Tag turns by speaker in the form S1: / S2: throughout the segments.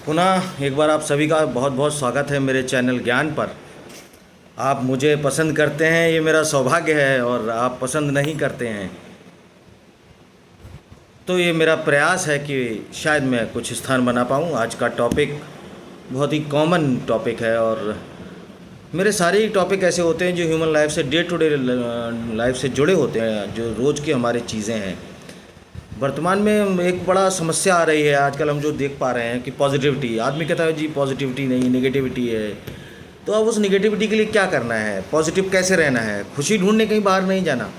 S1: पुनः एक बार आप सभी का बहुत बहुत स्वागत है मेरे चैनल ज्ञान पर। आप मुझे पसंद करते हैं, ये मेरा सौभाग्य है, और आप पसंद नहीं करते हैं तो ये मेरा प्रयास है कि शायद मैं कुछ स्थान बना पाऊँ। आज का टॉपिक बहुत ही कॉमन टॉपिक है, और मेरे सारे ही टॉपिक ऐसे होते हैं जो ह्यूमन लाइफ से, डे टू डे लाइफ से जुड़े होते हैं, जो रोज़ की हमारी चीज़ें हैं। वर्तमान में एक बड़ा समस्या आ रही है आजकल, हम जो देख पा रहे हैं कि पॉजिटिविटी, आदमी कहता है जी पॉजिटिविटी नहीं, नेगेटिविटी है। तो अब उस नेगेटिविटी के लिए क्या करना है, पॉजिटिव कैसे रहना है? खुशी ढूंढने कहीं बाहर नहीं जाना,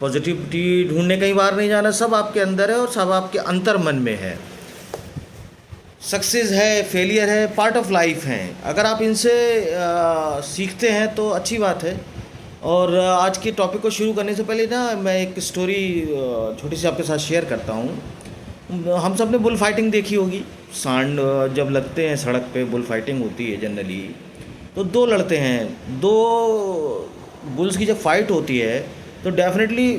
S1: पॉजिटिविटी ढूंढने कहीं बाहर नहीं जाना, सब आपके अंदर है और सब आपके अंतर मन में है। सक्सेस है, फेलियर है, पार्ट ऑफ लाइफ हैं। अगर आप इनसे सीखते हैं तो अच्छी बात है। और आज के टॉपिक को शुरू करने से पहले ना मैं एक स्टोरी छोटी सी आपके साथ शेयर करता हूँ। हम सब ने बुल फाइटिंग देखी होगी। सांड जब लगते हैं सड़क पे, बुल फाइटिंग होती है जनरली, तो दो लड़ते हैं। दो बुल्स की जब फाइट होती है तो डेफिनेटली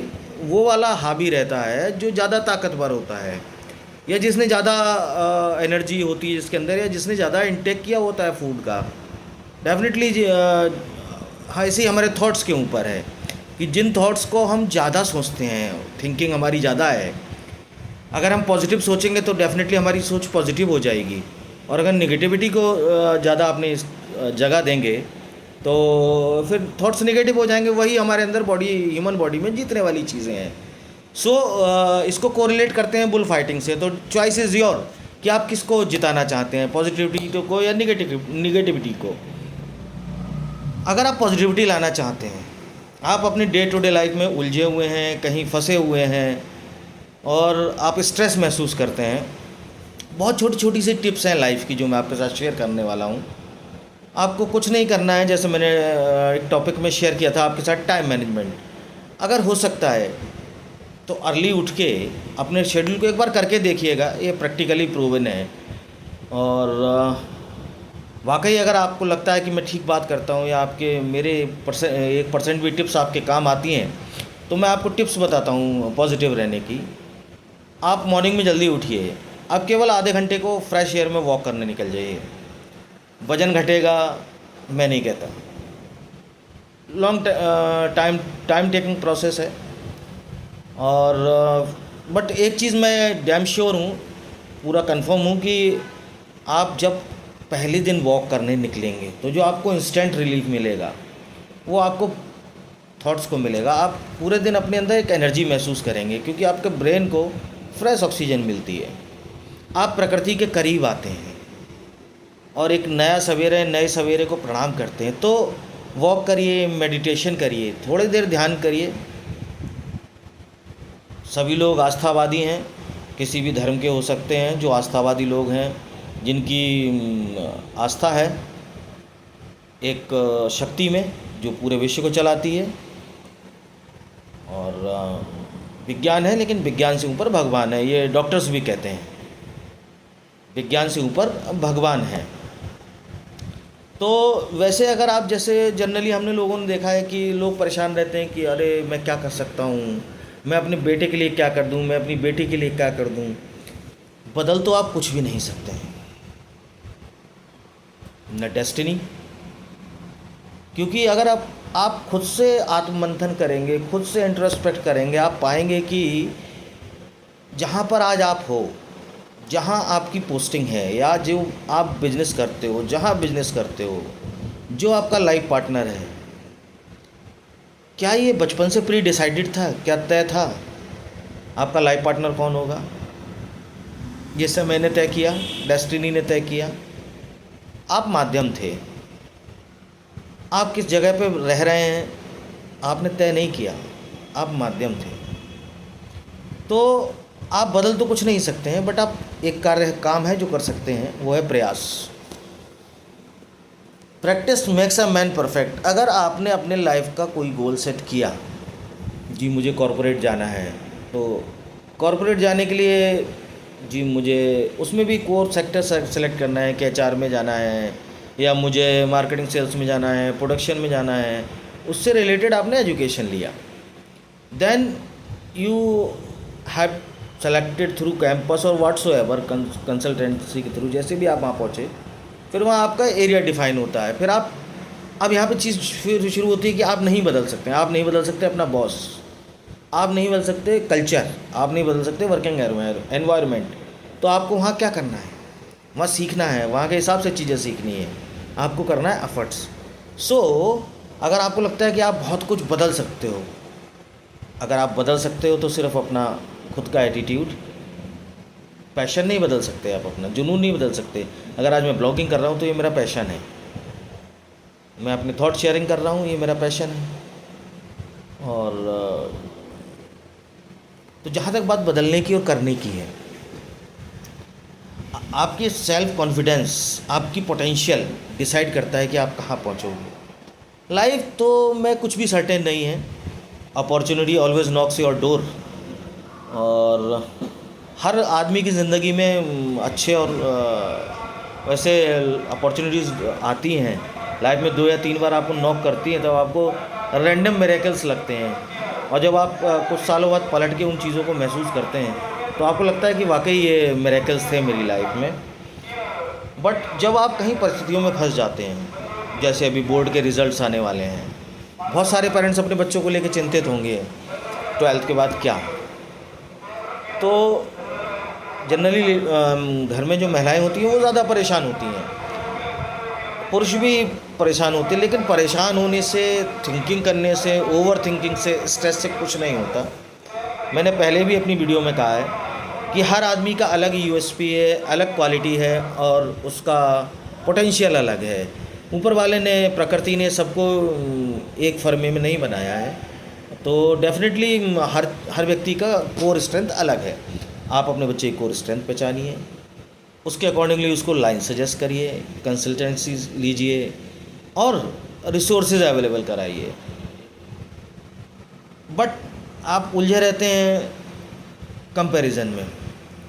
S1: वो वाला हावी रहता है जो ज़्यादा ताकतवर होता है, या जिसने ज़्यादा एनर्जी होती है जिसके अंदर, या जिसने ज़्यादा इंटेक किया होता है फूड का। डेफिनेटली हाँ, ऐसे ही हमारे थॉट्स के ऊपर है कि जिन थॉट्स को हम ज़्यादा सोचते हैं, थिंकिंग हमारी ज़्यादा है। अगर हम पॉजिटिव सोचेंगे तो डेफिनेटली हमारी सोच पॉजिटिव हो जाएगी, और अगर नेगेटिविटी को ज़्यादा अपनी जगह देंगे तो फिर थॉट्स नेगेटिव हो जाएंगे। वही हमारे अंदर ह्यूमन बॉडी में जीतने वाली चीज़ें हैं। इसको कोरिलेट करते हैं बुल फाइटिंग से। तो चॉइस इज़ योर कि आप किसको जिताना चाहते हैं, पॉजिटिविटी को या निगेटिविटी को। अगर आप पॉजिटिविटी लाना चाहते हैं, आप अपनी डे टू डे लाइफ में उलझे हुए हैं, कहीं फंसे हुए हैं और आप स्ट्रेस महसूस करते हैं, बहुत छोटी छोटी सी टिप्स हैं लाइफ की जो मैं आपके साथ शेयर करने वाला हूँ। आपको कुछ नहीं करना है, जैसे मैंने एक टॉपिक में शेयर किया था आपके साथ, टाइम मैनेजमेंट। अगर हो सकता है तो अर्ली उठ के अपने शेड्यूल को एक बार करके देखिएगा, ये प्रैक्टिकली प्रूवन है। और वाकई अगर आपको लगता है कि मैं ठीक बात करता हूँ या आपके मेरे 1% भी टिप्स आपके काम आती हैं, तो मैं आपको टिप्स बताता हूँ पॉजिटिव रहने की। आप मॉर्निंग में जल्दी उठिए। आप केवल आधे घंटे को फ्रेश एयर में वॉक करने निकल जाइए। वज़न घटेगा, मैं नहीं कहता, लॉन्ग टाइम टेकिंग प्रोसेस है। और बट एक चीज़ मैं डैम श्योर हूँ, पूरा कंफर्म हूँ कि आप जब पहले दिन वॉक करने निकलेंगे तो जो आपको इंस्टेंट रिलीफ मिलेगा वो आपको थॉट्स को मिलेगा। आप पूरे दिन अपने अंदर एक एनर्जी महसूस करेंगे, क्योंकि आपके ब्रेन को फ्रेश ऑक्सीजन मिलती है। आप प्रकृति के करीब आते हैं और एक नए सवेरे को प्रणाम करते हैं। तो वॉक करिए, मेडिटेशन करिए, थोड़ी देर ध्यान करिए। सभी लोग आस्थावादी हैं, किसी भी धर्म के हो सकते हैं। जो आस्थावादी लोग हैं, जिनकी आस्था है एक शक्ति में जो पूरे विश्व को चलाती है, और विज्ञान है, लेकिन विज्ञान से ऊपर भगवान है। ये डॉक्टर्स भी कहते हैं, विज्ञान से ऊपर भगवान है। तो वैसे अगर आप, जैसे जनरली हमने लोगों ने देखा है कि लोग परेशान रहते हैं कि अरे मैं क्या कर सकता हूँ, मैं अपने बेटे के लिए क्या कर दूँ, मैं अपनी बेटी के लिए क्या कर दूँ। बदल तो आप कुछ भी नहीं सकते हैं, न डेस्टिनी। क्योंकि अगर आप खुद से आत्ममंथन करेंगे, खुद से इंट्रोस्पेक्ट करेंगे, आप पाएंगे कि जहाँ पर आज आप हो, जहाँ आपकी पोस्टिंग है, या जो आप बिजनेस करते हो, जहाँ बिजनेस करते हो, जो आपका लाइफ पार्टनर है, क्या ये बचपन से प्री डिसाइडेड था? क्या तय था आपका लाइफ पार्टनर कौन होगा? ये सब मैंने तय किया, डेस्टिनी ने तय किया। आप माध्यम थे। आप किस जगह पे रह रहे हैं आपने तय नहीं किया, आप माध्यम थे। तो आप बदल तो कुछ नहीं सकते हैं, बट आप एक काम है जो कर सकते हैं, वो है प्रयास। Practice makes a man perfect. अगर आपने अपने लाइफ का कोई गोल सेट किया, जी मुझे कॉरपोरेट जाना है, तो कॉरपोरेट जाने के लिए जी मुझे उसमें भी कोर सेक्टर सेलेक्ट करना है कि एचआर में जाना है, या मुझे मार्केटिंग सेल्स में जाना है, प्रोडक्शन में जाना है। उससे रिलेटेड आपने एजुकेशन लिया, then you have selected through campus और व्हाट्सो एवर कंसल्टेंसी के थ्रू, जैसे भी आप वहाँ पहुँचे, फिर वहाँ आपका एरिया डिफाइन होता है। फिर आप, अब यहाँ पे चीज़ फिर शुरू होती है कि आप नहीं बदल सकते, आप नहीं बदल सकते अपना बॉस, आप नहीं बदल सकते कल्चर, आप नहीं बदल सकते वर्किंग एनवायरनमेंट। तो आपको वहाँ क्या करना है, वहाँ सीखना है, वहाँ के हिसाब से चीज़ें सीखनी है, आपको करना है एफर्ट्स। सो अगर आपको लगता है कि आप बहुत कुछ बदल सकते हो, अगर आप बदल सकते हो तो सिर्फ अपना खुद का एटीट्यूड, पैशन नहीं बदल सकते आप, अपना जुनून नहीं बदल सकते। अगर आज मैं ब्लॉगिंग कर रहा हूँ तो ये मेरा पैशन है, मैं अपने थॉट शेयरिंग कर रहा हूँ, ये मेरा पैशन है। और तो जहाँ तक बात बदलने की और करने की है, आपकी सेल्फ कॉन्फिडेंस, आपकी पोटेंशियल डिसाइड करता है कि आप कहाँ पहुँचोगे। लाइफ तो में कुछ भी सर्टेन नहीं है, opportunity always knocks your door. और हर आदमी की ज़िंदगी में अच्छे और वैसे अपॉर्चुनिटीज़ आती हैं लाइफ में, 2 या 3 बार आपको नॉक करती हैं, तब आपको रैंडम मिरेकल्स लगते हैं। और जब आप कुछ सालों बाद पलट के उन चीज़ों को महसूस करते हैं तो आपको लगता है कि वाकई ये मिरेकल्स थे मेरी लाइफ में। बट जब आप कहीं परिस्थितियों में फंस जाते हैं, जैसे अभी बोर्ड के रिज़ल्ट्स आने वाले हैं, बहुत सारे पेरेंट्स अपने बच्चों को लेकर चिंतित होंगे 12th के बाद क्या। तो जनरली घर में जो महिलाएं होती हैं वो ज़्यादा परेशान होती हैं, पुरुष भी परेशान होते हैं, लेकिन परेशान होने से, थिंकिंग करने से, ओवर थिंकिंग से, स्ट्रेस से कुछ नहीं होता। मैंने पहले भी अपनी वीडियो में कहा है कि हर आदमी का अलग यूएसपी है, अलग क्वालिटी है और उसका पोटेंशियल अलग है। ऊपर वाले ने, प्रकृति ने सबको एक फर्मे में नहीं बनाया है, तो डेफिनेटली हर व्यक्ति का कोर स्ट्रेंथ अलग है। आप अपने बच्चे की कोर स्ट्रेंथ पहचानिए, उसके अकॉर्डिंगली उसको लाइन सजेस्ट करिए, कंसल्टेंसी लीजिए और रिसोर्सेज अवेलेबल कराइए। बट आप उलझे रहते हैं कंपैरिजन में।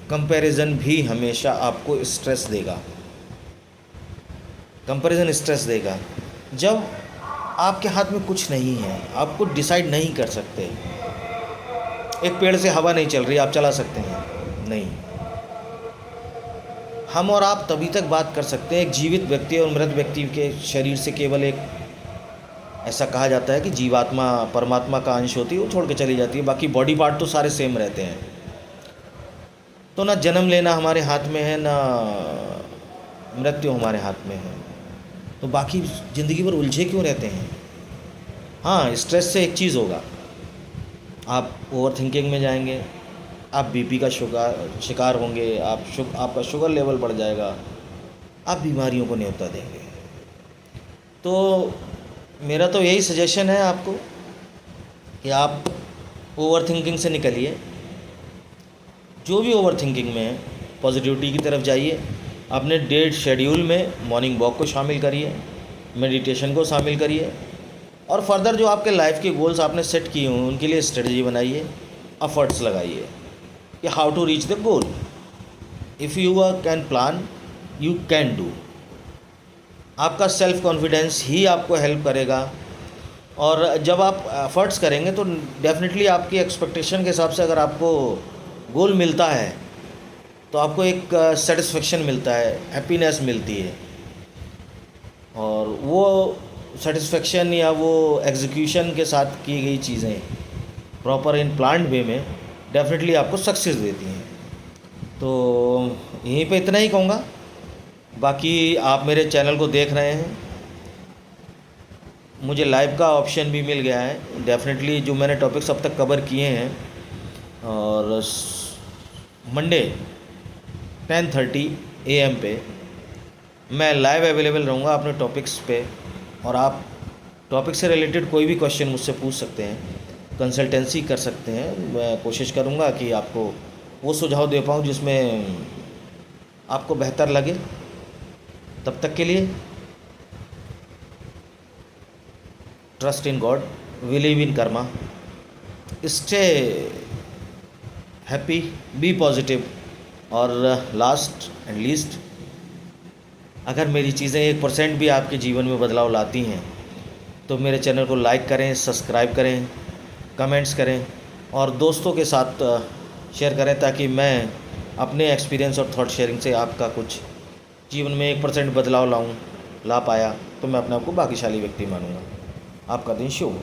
S1: कंपैरिजन भी हमेशा आपको स्ट्रेस देगा, कंपैरिजन स्ट्रेस देगा। जब आपके हाथ में कुछ नहीं है, आपको डिसाइड नहीं कर सकते, एक पेड़ से हवा नहीं चल रही, आप चला सकते हैं? नहीं। हम और आप तभी तक बात कर सकते हैं, एक जीवित व्यक्ति और मृत व्यक्ति के शरीर से केवल एक, ऐसा कहा जाता है कि जीवात्मा परमात्मा का अंश होती है, वो छोड़ के चली जाती है, बाकी बॉडी पार्ट तो सारे सेम रहते हैं। तो ना जन्म लेना हमारे हाथ में है, ना मृत्यु हमारे हाथ में है, तो बाकी ज़िंदगी भर उलझे क्यों रहते हैं। हाँ, स्ट्रेस से एक चीज़ होगा, आप ओवर थिंकिंग में जाएंगे, आप बीपी का शिकार होंगे, आपका शुगर लेवल बढ़ जाएगा, आप बीमारियों को न्योता देंगे। तो मेरा तो यही सजेशन है आपको कि आप ओवर थिंकिंग से निकलिए, जो भी ओवर थिंकिंग में है पॉजिटिविटी की तरफ जाइए। अपने डे शेड्यूल में मॉर्निंग वॉक को शामिल करिए, मेडिटेशन को शामिल करिए, और फर्दर जो आपके लाइफ के गोल्स आपने सेट किए हों उनके लिए स्ट्रेटजी बनाइए, एफर्ट्स लगाइए कि how to reach the goal. If you can plan, you can do. आपका सेल्फ कॉन्फिडेंस ही आपको हेल्प करेगा, और जब आप एफर्ट्स करेंगे तो डेफिनेटली आपकी एक्सपेक्टेशन के हिसाब से अगर आपको गोल मिलता है तो आपको एक सेटिस्फेक्शन मिलता है, हैप्पीनेस मिलती है, और वो सेटिस्फेक्शन या वो एग्जीक्यूशन के साथ की गई चीज़ें प्रॉपर इन प्लान्ड वे में डेफिनेटली आपको सक्सेस देती हैं। तो यहीं पे इतना ही कहूँगा। बाकी आप मेरे चैनल को देख रहे हैं, मुझे लाइव का ऑप्शन भी मिल गया है। डेफिनेटली जो मैंने टॉपिक्स अब तक कवर किए हैं, और मंडे 10:30 AM पे मैं लाइव अवेलेबल रहूँगा अपने टॉपिक्स पे, और आप टॉपिक से रिलेटेड कोई भी क्वेश्चन मुझसे पूछ सकते हैं, कंसल्टेंसी कर सकते हैं। मैं कोशिश करूँगा कि आपको वो सुझाव दे पाऊँ जिसमें आपको बेहतर लगे। तब तक के लिए trust in God, believe in karma, stay happy, be positive, और लास्ट एंड लीस्ट, अगर मेरी चीज़ें 1% भी आपके जीवन में बदलाव लाती हैं तो मेरे चैनल को लाइक करें, सब्सक्राइब करें, कमेंट्स करें, और दोस्तों के साथ शेयर करें, ताकि मैं अपने एक्सपीरियंस और थॉट शेयरिंग से आपका कुछ जीवन में 1% बदलाव ला पाया तो मैं अपने आप को भाग्यशाली व्यक्ति मानूंगा। आपका दिन शुभ हो।